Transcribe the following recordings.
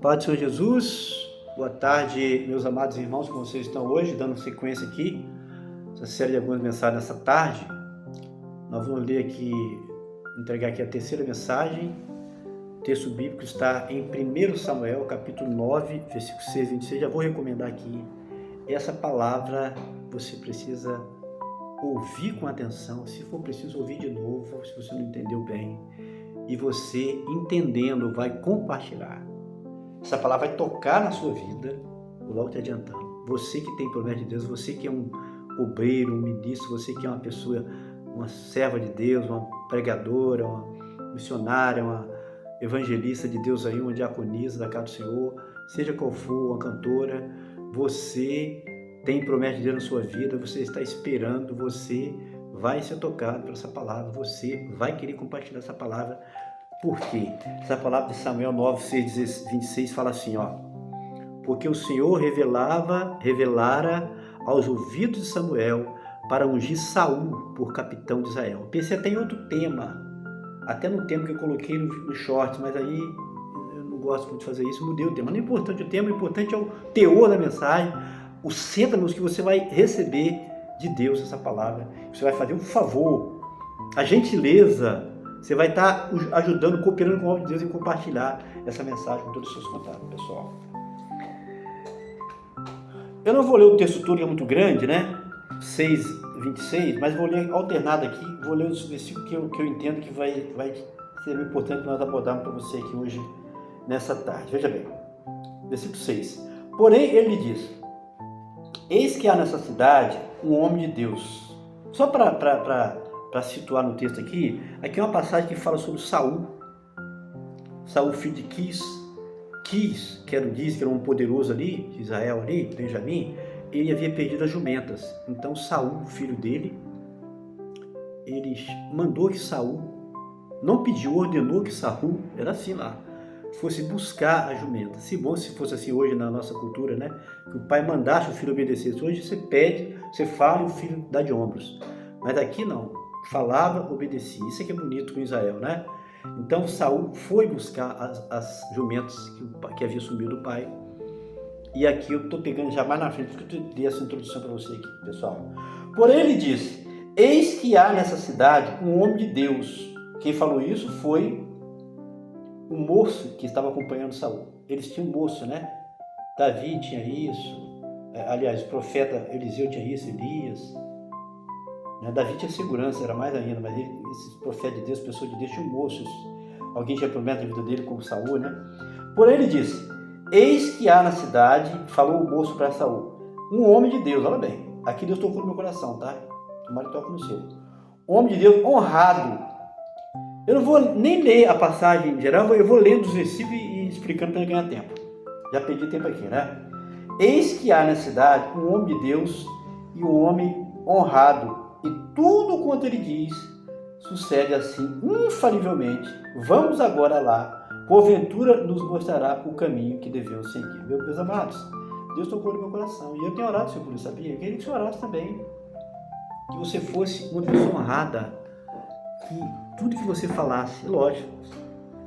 Paz do Senhor Jesus, boa tarde, meus amados irmãos, como vocês estão hoje, dando sequência aqui, essa série de algumas mensagens nessa tarde. Nós vamos ler aqui, entregar aqui a terceira mensagem. O texto bíblico está em 1 Samuel, capítulo 9, versículo 6 e 26. Já vou recomendar aqui, essa palavra você precisa ouvir com atenção, se for preciso ouvir de novo, se você não entendeu bem, e você entendendo vai compartilhar. Essa palavra vai tocar na sua vida, vou logo te adiantando. Você que tem promessa de Deus, você que é um obreiro, um ministro, você que é uma pessoa, uma serva de Deus, uma pregadora, uma missionária, uma evangelista de Deus aí, uma diaconisa da casa do Senhor, seja qual for, uma cantora, você tem promessa de Deus na sua vida, você está esperando, você vai ser tocado por essa palavra, você vai querer compartilhar essa palavra. Por quê? Essa palavra de Samuel 9, 6, 26 fala assim, ó. Porque o Senhor revelara aos ouvidos de Samuel para ungir Saul por capitão de Israel. Pensei até em outro tema, até no tema que eu coloquei no short, mas aí eu não gosto muito de fazer isso, mudei o tema. Não é importante o tema, o importante é o teor da mensagem, o centro que você vai receber de Deus essa palavra. Você vai fazer um favor, a gentileza. Você vai estar ajudando, cooperando com o nome de Deus em compartilhar essa mensagem com todos os seus contatos, pessoal. Eu não vou ler o texto todo, que é muito grande, né? 6, 26, mas vou ler alternado aqui, vou ler os versículos que eu entendo que vai ser importante para nós abordarmos para você aqui hoje, nessa tarde. Veja bem, versículo 6. Porém, ele diz, eis que há nessa cidade um homem de Deus. Só para situar no texto aqui é uma passagem que fala sobre Saul, filho de Quis, que era um poderoso ali, de Israel ali, Benjamim, ele havia perdido as jumentas. Então Saul, filho dele, ele mandou que Saul, não pediu, ordenou que Saul, era assim lá, fosse buscar as jumentas. Se fosse assim hoje na nossa cultura, né, que o pai mandasse o filho obedecesse. Hoje você pede, você fala e o filho dá de ombros. Mas aqui não. Falava, obedecia. Isso é que é bonito com Israel, né? Então Saul foi buscar as jumentas que havia sumido do pai. E aqui eu estou pegando já mais na frente, porque eu dei essa introdução para você aqui, pessoal. Porém ele disse, eis que há nessa cidade um homem de Deus. Quem falou isso foi o moço que estava acompanhando Saul. Eles tinham um moço, né? Davi tinha isso. Aliás, o profeta Eliseu tinha isso, Elias. Davi tinha segurança, era mais ainda, mas esses profetas de Deus, pessoas de Deus, tinham moços. Alguém tinha promessa na vida dele, como Saul, né? Porém ele disse, eis que há na cidade, falou o moço para Saul, um homem de Deus, olha bem, aqui Deus tocou no meu coração, tá? Tomara que toque no seu. Um homem de Deus honrado. Eu não vou nem ler a passagem em geral, eu vou lendo os versículos e explicando para ganhar tempo. Já perdi tempo aqui, né? Eis que há na cidade um homem de Deus e um homem honrado, e tudo quanto ele diz sucede assim infalivelmente. Vamos agora lá, porventura nos mostrará o caminho que devemos seguir. Meus amados, Deus tocou no meu coração, e eu tenho orado, Senhor, por isso, sabia? Eu queria que o Senhor orasse também, que você fosse uma pessoa honrada, que tudo que você falasse, lógico,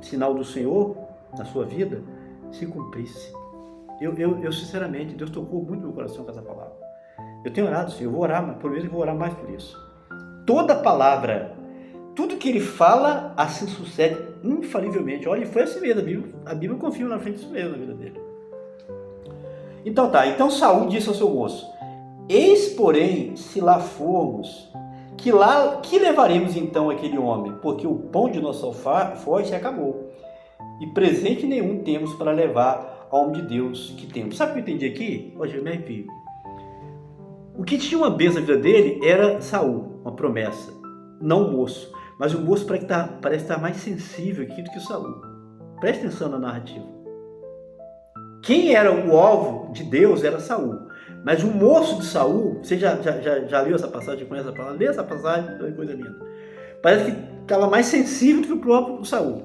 sinal do Senhor na sua vida, se cumprisse. Eu sinceramente, Deus tocou muito no meu coração com essa palavra. Eu tenho orado, Senhor, eu vou orar, mas por vezes eu vou orar mais por isso. Toda palavra, tudo que ele fala, assim sucede infalivelmente. Olha, foi assim mesmo, a Bíblia confia na frente disso mesmo na vida dele. Então Saul disse ao seu moço, eis, porém, se lá formos, que levaremos então aquele homem? Porque o pão de nosso alforje se acabou, e presente nenhum temos para levar ao homem de Deus que temos. Sabe o que eu entendi aqui? Hoje eu me arrepio. O que tinha uma bênção na vida dele era Saul, uma promessa, não o moço. Mas o moço parece estar mais sensível aqui do que o Saul. Preste atenção na narrativa. Quem era o alvo de Deus era Saul. Mas o moço de Saul, você já leu essa passagem, conhece essa palavra? Lê essa passagem, é coisa linda. Parece que estava mais sensível do que o próprio Saul.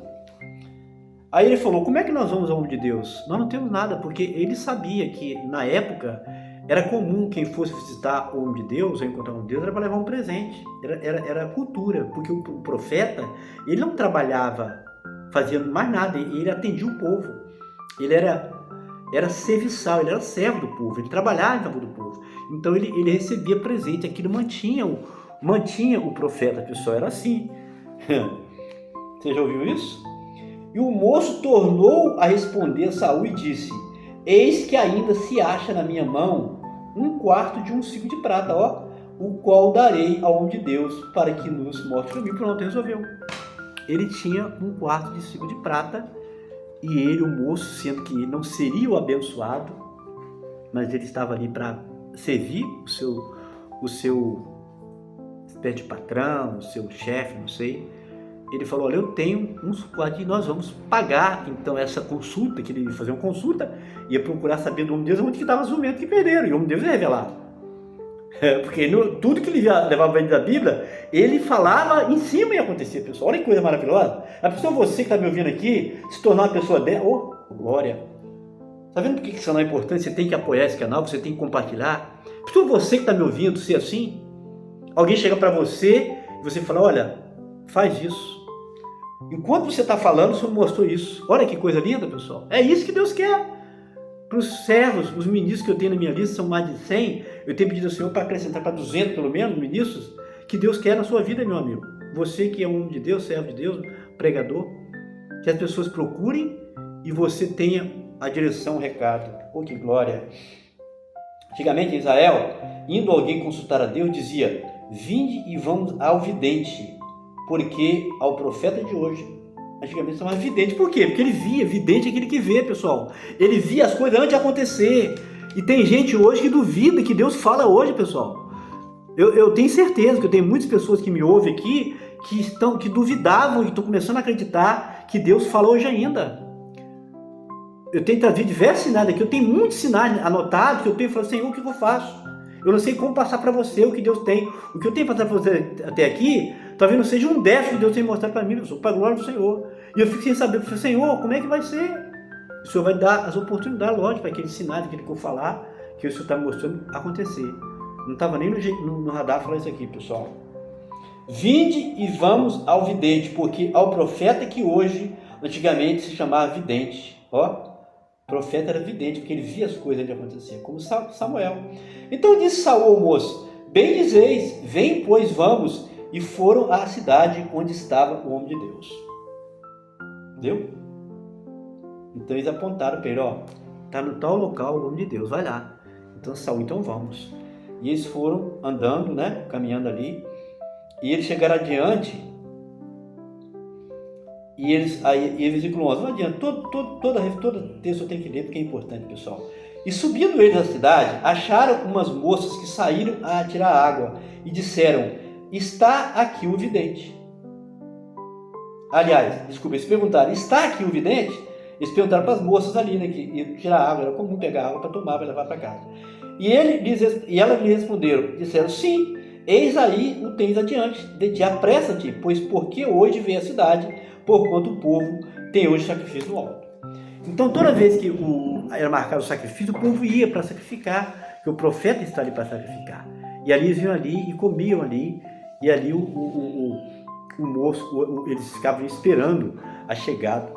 Aí ele falou, como é que nós vamos ao homem de Deus? Nós não temos nada, porque ele sabia que na época era comum quem fosse visitar o homem de Deus, ou encontrar o homem de Deus, era para levar um presente. Era cultura, porque o profeta, ele não trabalhava fazendo mais nada, ele atendia o povo. ele era serviçal, ele era servo do povo, ele trabalhava em favor do povo. Então ele recebia presente, aquilo mantinha o profeta, pessoal, era assim. Você já ouviu isso? E o moço tornou a responder a Saul e disse: eis que ainda se acha na minha mão 1/4 de um ciclo de prata, o qual darei ao homem de Deus para que nos mostre o caminho. Pronto, resolveu. Ele tinha 1/4 de ciclo de prata, e ele, o moço, sendo que não seria o abençoado, mas ele estava ali para servir o seu espécie de patrão, o seu chefe, não sei. Ele falou: olha, eu tenho uns 4 e nós vamos pagar então essa consulta, que ele ia fazer uma consulta, ia procurar saber do homem de Deus onde que estava os jumentos que perderam, e o homem de Deus ia revelar. Porque tudo que ele levava da Bíblia, ele falava em cima e acontecia, pessoal. Olha que coisa maravilhosa. A pessoa, você que está me ouvindo aqui, se tornar uma pessoa dela, glória. Está vendo por que isso não é importante? Você tem que apoiar esse canal, você tem que compartilhar. Se você que está me ouvindo ser assim, alguém chega para você e você fala: olha, faz isso. Enquanto você está falando, o Senhor mostrou isso. Olha que coisa linda, pessoal. É isso que Deus quer. Para os servos, os ministros que eu tenho na minha lista, são mais de 100, eu tenho pedido ao Senhor para acrescentar para 200 pelo menos, ministros, que Deus quer na sua vida, meu amigo. Você que é um homem de Deus, servo de Deus, pregador, que as pessoas procurem e você tenha a direção, o recado. Oh, que glória! Antigamente em Israel, indo alguém consultar a Deus, dizia: vinde e vamos ao vidente, porque ao profeta de hoje, antigamente chamava vidente. Por quê? Porque ele via, vidente é aquele que vê, pessoal. Ele via as coisas antes de acontecer. E tem gente hoje que duvida que Deus fala hoje, pessoal. Eu tenho certeza que eu tenho muitas pessoas que me ouvem aqui que duvidavam e estão começando a acreditar que Deus fala hoje ainda. Eu tenho trazido diversos sinais aqui, eu tenho muitos sinais anotados que eu tenho falado: Senhor, o que eu faço? Eu não sei como passar para você o que Deus tem. O que eu tenho passado para você até aqui, talvez não seja um déficit que Deus tem mostrado para mim, pessoal, para a glória do Senhor. E eu fico sem saber, Senhor, como é que vai ser? O Senhor vai dar as oportunidades, lógico, para aqueles sinais, aquilo que eu falar, que o Senhor está mostrando acontecer. Não estava nem no radar falar isso aqui, pessoal. Vinde e vamos ao vidente, porque ao profeta que hoje, antigamente se chamava vidente. O profeta era vidente, porque ele via as coisas antes de acontecer, como Samuel. Então disse Saul ao moço: bem dizeis, vem, pois vamos. E foram à cidade onde estava o homem de Deus. Entendeu? Então eles apontaram para ele: está no tal local o homem de Deus, vai lá. Então Saul: então vamos. E eles foram andando, né, caminhando ali, e eles chegaram adiante, e versículo 11, não adianta, todo texto eu tenho que ler porque é importante, pessoal. E subindo eles da cidade, acharam umas moças que saíram a tirar água, e disseram: está aqui o vidente. Aliás, desculpa, eles perguntaram: está aqui o vidente? Eles perguntaram para as moças ali, né, que iam tirar água, era comum pegar água para tomar, para levar para casa. E elas lhe responderam, disseram: sim, eis aí o tens adiante de ti, apressa-te, pois porque hoje vem a cidade, porquanto o povo tem hoje sacrifício no alto. Então toda vez que era marcado o sacrifício, o povo ia para sacrificar, porque o profeta está ali para sacrificar. E ali eles iam ali e comiam ali, e ali o moço, eles ficavam esperando a chegada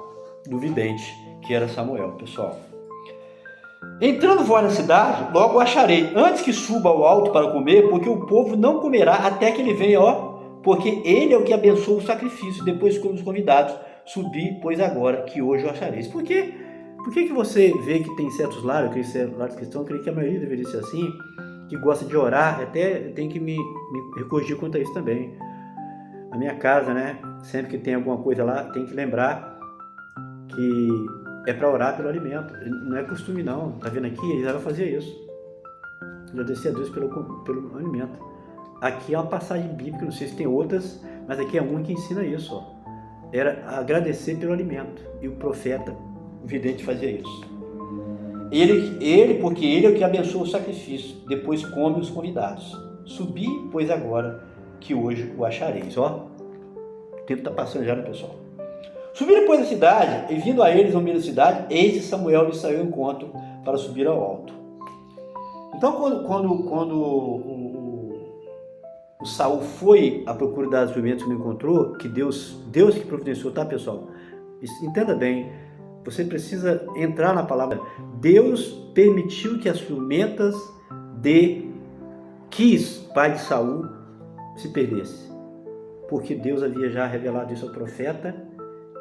do vidente, que era Samuel, pessoal. Entrando vós na cidade, logo o acharei, antes que suba ao alto para comer, porque o povo não comerá até que ele venha, porque ele é o que abençoa o sacrifício, depois como os convidados, subi, pois agora que hoje o achareis. Por quê? Por que você vê que tem certos lares, aqueles lares cristãos, eu creio que a maioria deveria ser assim, que gosta de orar, até tem que me corrigir quanto a isso também. A minha casa, né, sempre que tem alguma coisa lá, tem que lembrar que é para orar pelo alimento. Não é costume não, tá vendo aqui? Israel fazia isso. Agradecer a Deus pelo alimento. Aqui é uma passagem bíblica, não sei se tem outras, mas aqui é uma que ensina isso. Era agradecer pelo alimento. E o profeta, o vidente, fazia isso. Porque ele é o que abençoa o sacrifício, depois come os convidados. Subi, pois agora que hoje o achareis. O tempo está passando já, né, pessoal? Subiram, pois, a cidade, e vindo a eles ao meio da cidade, eis que Samuel lhes saiu ao encontro para subir ao alto. Então, quando o Saul foi à procura das jumentas que não encontrou, que Deus que providenciou, tá, pessoal? Entenda bem, Você precisa entrar na palavra. Deus permitiu que as ciumentas de Quis, pai de Saul, se perdesse. Porque Deus havia já revelado isso ao profeta,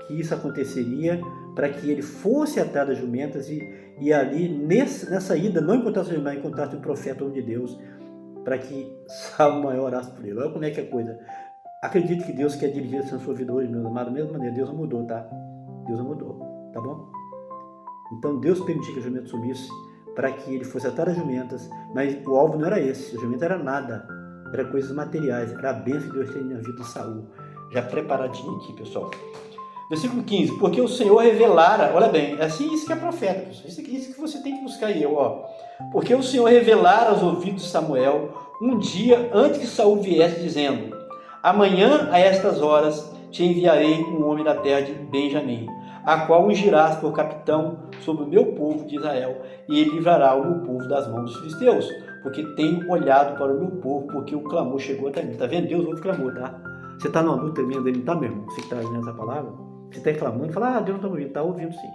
que isso aconteceria para que ele fosse atrás das jumentas e ali, nessa ida, não encontrasse as jumentas, encontrasse o profeta, o homem de Deus, para que Samuel orasse por ele. Olha como é que é a coisa. Acredite que Deus quer dirigir a sua vida hoje, meus amados, da mesma maneira. Deus não mudou, tá? Deus não mudou, tá bom? Então Deus permitiu que a jumenta sumisse para que ele fosse atrás das jumentas, mas o alvo não era esse, a jumenta era nada, era coisas materiais, era a bênção que Deus tem na vida de Saul. Já preparadinho aqui, pessoal. Versículo 15, porque o Senhor revelara, olha bem, é assim isso que é profeta, pessoal. Isso que você tem que buscar aí, ó. Porque o Senhor revelara aos ouvidos de Samuel um dia antes que Saul viesse, dizendo: amanhã a estas horas te enviarei um homem da terra de Benjamim, a qual ungirás por capitão sobre o meu povo de Israel, e ele livrará o meu povo das mãos dos filisteus, porque tenho olhado para o meu povo, porque o clamor chegou até mim. Tá vendo? Deus ouve o clamor, tá? Você está numa luta tremenda, ele não está, meu irmão? Você que está lendo essa palavra, você está reclamando, fala, Deus não está ouvindo. Está ouvindo sim.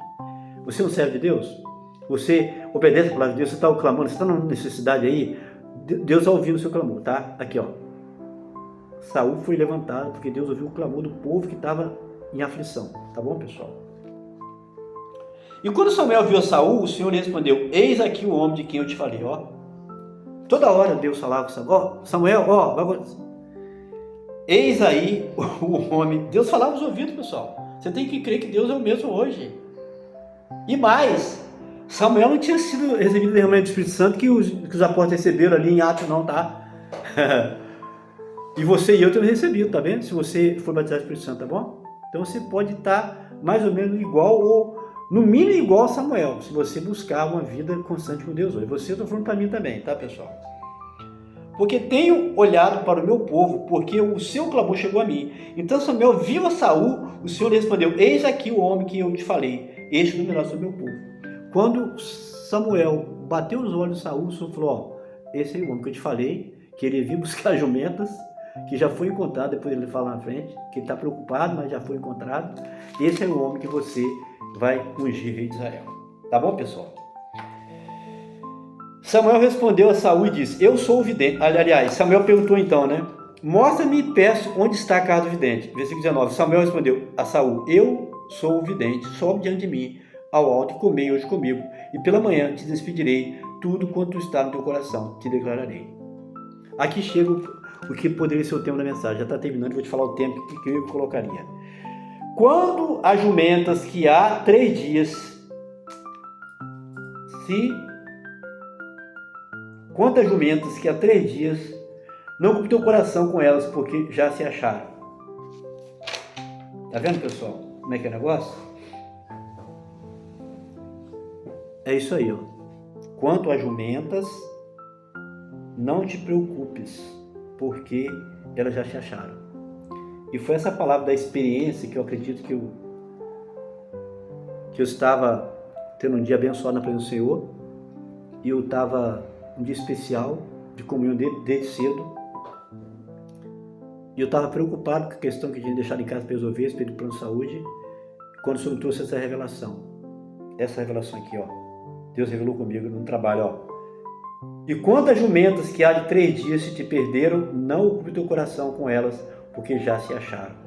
Você é um servo de Deus? Você obedece a palavra de Deus? Você está clamando, você está numa necessidade aí? Deus está ouvindo o seu clamor, tá? Aqui, ó. Saul foi levantado porque Deus ouviu o clamor do povo que estava em aflição. Tá bom, pessoal? E quando Samuel viu a Saul, o Senhor lhe respondeu: eis aqui o homem de quem eu te falei, ó. Toda hora Deus falava com Samuel, ó, Samuel, ó, eis aí o homem. Deus falava nos ouvidos, pessoal. Você tem que crer que Deus é o mesmo hoje. E mais, Samuel não tinha sido recebido o derramamento do Espírito Santo que os apóstolos receberam ali em Atos, não, tá? E você e eu temos recebido, tá vendo? Se você for batizado do Espírito Santo, tá bom? Então você pode estar mais ou menos igual, ou no mínimo igual a Samuel, se você buscar uma vida constante com Deus hoje. Você, eu estou falando para mim também, tá, pessoal? Porque tenho olhado para o meu povo, porque o seu clamor chegou a mim. Então Samuel viu a Saul, o Senhor lhe respondeu: eis aqui o homem que eu te falei, este numeroso sobre o meu povo. Quando Samuel bateu os olhos de Saul, o Senhor falou: ó, esse é o homem que eu te falei, que ele ia buscar jumentas, que já foi encontrado, depois ele fala na frente, que ele está preocupado, mas já foi encontrado. Esse é o homem que você vai ungir, rei de Israel. Tá bom, pessoal? Samuel respondeu a Saul e disse: eu sou o vidente. Aliás, Samuel perguntou então, né? Mostra-me e peço onde está a casa do vidente. Versículo 19. Samuel respondeu a Saul: eu sou o vidente, sobe diante de mim ao alto e comei hoje comigo, e pela manhã te despedirei, tudo quanto está no teu coração te declararei. Aqui chega o que poderia ser o tema da mensagem. Já está terminando, vou te falar o tema que eu colocaria. Quando as jumentas que há 3 dias Quantas jumentas que há 3 dias não ocupe teu coração com elas, porque já se acharam. Tá vendo, pessoal? Como é que é o negócio? É isso aí, ó. Quanto às jumentas, não te preocupes, porque elas já se acharam. E foi essa palavra da experiência que eu acredito que eu estava tendo um dia abençoado na presença do Senhor, e eu estava um dia especial de comunhão desde cedo, e eu estava preocupado com a questão que eu tinha deixado em casa para resolver, respeito do plano de saúde, quando o Senhor trouxe essa revelação aqui, ó. Deus revelou comigo no trabalho, ó. E quantas jumentas que há de 3 dias se te perderam, não ocupe teu coração com elas, porque já se acharam.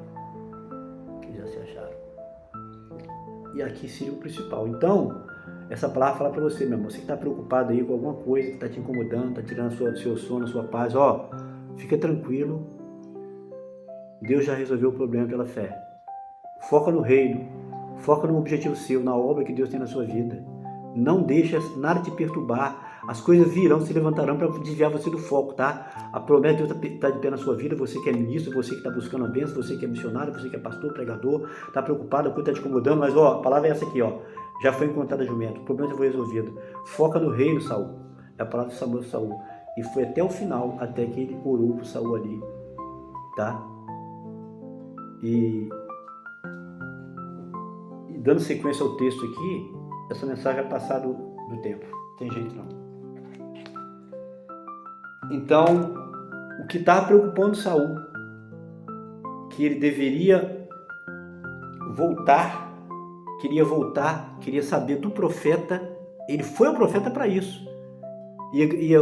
E aqui seria o principal. Então, essa palavra fala para você, meu irmão, você que está preocupado aí com alguma coisa que está te incomodando, está tirando seu sono, sua paz, ó, fica tranquilo. Deus já resolveu o problema pela fé. Foca no reino, foca no objetivo seu, na obra que Deus tem na sua vida. Não deixa nada te perturbar. As coisas virão, se levantarão para desviar você do foco, tá? A promessa de Deus está de pé na sua vida. Você que é ministro, você que está buscando a bênção, você que é missionário, você que é pastor, pregador, está preocupado, a coisa está te incomodando, mas ó, a palavra é essa aqui, ó. Já foi encontrada a jumenta, o problema já foi resolvido. Foca no reino, Saul. É a palavra de Saul. E foi até o final, até que ele orou para Saul ali, tá? E dando sequência ao texto aqui, essa mensagem é passada do tempo. Não tem jeito não. Então, o que estava preocupando Saul, que ele deveria voltar queria voltar, queria saber do profeta. Ele foi um profeta para isso.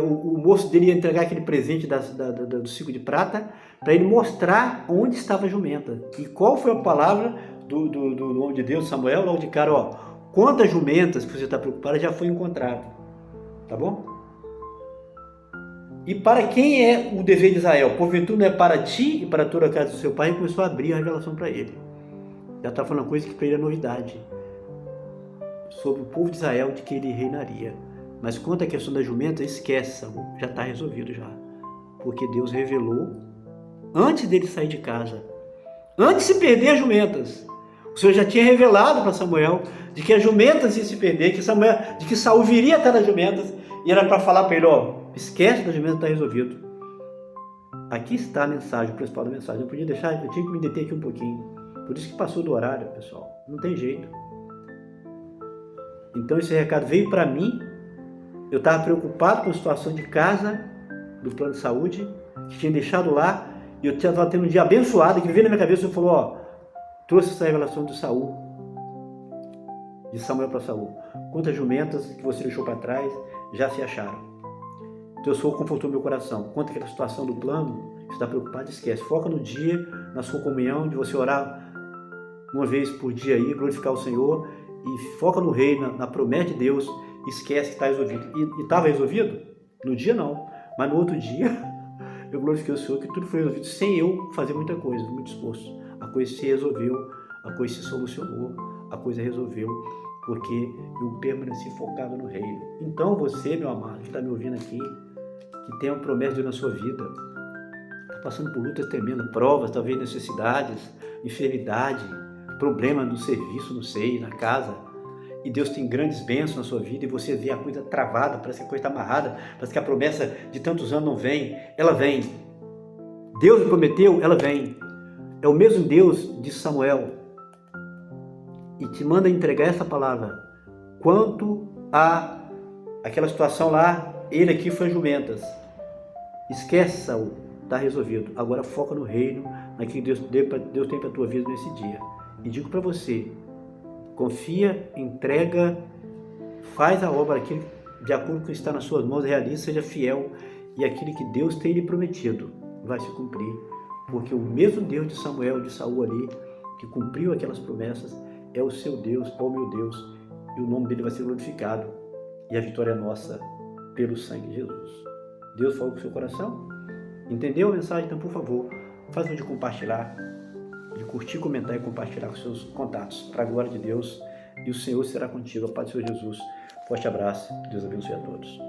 O moço dele ia entregar aquele presente do ciclo de prata para ele mostrar onde estava a jumenta. E qual foi a palavra do nome de Deus, Samuel? Logo de cara, ó, quantas jumentas que você está preocupado já foi encontrado. Tá bom? E para quem é o dever de Israel? Porventura não é para ti e para toda a casa do seu pai? E começou a abrir a revelação para ele. Já está falando coisa que para ele é novidade. Sobre o povo de Israel, de que ele reinaria. Mas quanto à questão da jumenta, esquece, Saul, já está resolvido já. Porque Deus revelou, antes dele sair de casa, antes de se perder as jumentas, o Senhor já tinha revelado para Samuel de que as jumentas iam se perder, de que Saul viria até as jumentas, e era para falar para ele, ó, esquece das jumentas, está resolvido. Aqui está a mensagem, o principal da mensagem. Eu podia deixar, eu tinha que me deter aqui um pouquinho. Por isso que passou do horário, pessoal. Não tem jeito. Então esse recado veio para mim. Eu estava preocupado com a situação de casa, do plano de saúde, que tinha deixado lá, e eu estava tendo um dia abençoado, que veio na minha cabeça e falou, ó, trouxe essa revelação de Saul, de Samuel para Saul. Quantas jumentas que você deixou para trás já se acharam. Então o Senhor confortou meu coração. Quanto àquela situação do plano, você está preocupado, esquece. Foca no dia, na sua comunhão, de você orar uma vez por dia aí, glorificar o Senhor, e foca no reino, na promessa de Deus. Esquece que está resolvido. E estava resolvido? No dia não. Mas no outro dia, eu glorifiquei o Senhor que tudo foi resolvido sem eu fazer muita coisa, muito esforço. A coisa se resolveu, a coisa se solucionou, a coisa resolveu, porque eu permaneci focado no reino. Então você, meu amado, que está me ouvindo aqui, que tem uma promessa de Deus na sua vida, está passando por lutas tremendas, provas, talvez necessidades, enfermidade, problema no serviço, no seio, na casa, e Deus tem grandes bênçãos na sua vida, e você vê a coisa travada, parece que a coisa está amarrada, parece que a promessa de tantos anos não vem, ela vem. Deus prometeu, ela vem. É o mesmo Deus de Samuel, e te manda entregar essa palavra. Quanto a aquela situação lá, ele aqui foi jumentas. Esquece, Saul, está resolvido. Agora foca no reino, naquilo que Deus tem para a tua vida nesse dia. E digo para você, confia, entrega, faz a obra aquilo de acordo com o que está nas suas mãos, realiza, seja fiel, e aquilo que Deus tem lhe prometido vai se cumprir, porque o mesmo Deus de Samuel, de Saul ali, que cumpriu aquelas promessas, é o seu Deus, é o meu Deus, e o nome dele vai ser glorificado, e a vitória é nossa pelo sangue de Jesus. Deus falou com o seu coração? Entendeu a mensagem? Então, por favor, faz de compartilhar, de curtir, comentar e compartilhar com seus contatos, para a glória de Deus, e o Senhor será contigo. A paz do Senhor Jesus. Forte abraço. Deus abençoe a todos.